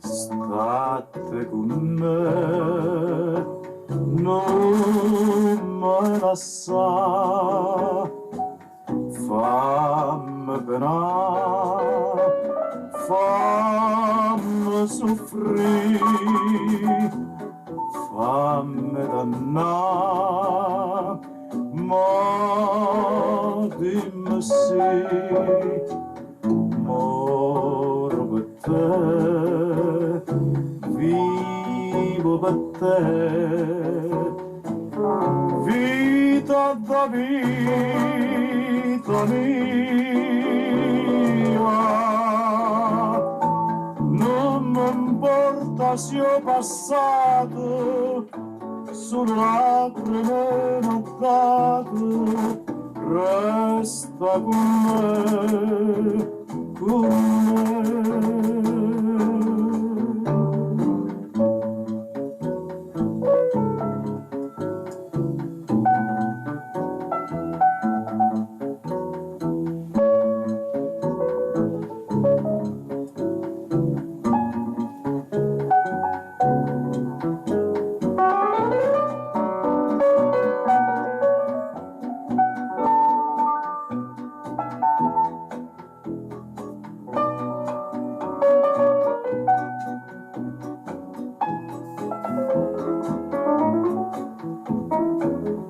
state con me, non me lasciare, fammi penare, fammi soffrire, fammi dannare, ma dimmi sì, moro per te, vivo per te, vita da vita mia. Non mi importa se ho passato solo lacrime m'ho dato, resta con me, con me.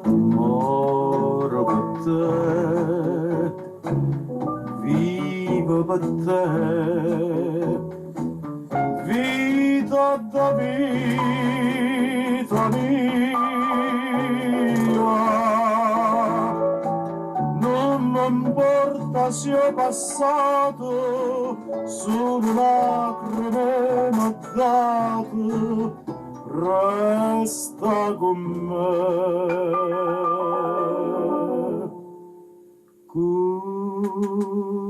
Moro per te, vivo per te, vita da vita mia. Non mi importa se ho passato solo lacrime m'ho dato, resta con me, con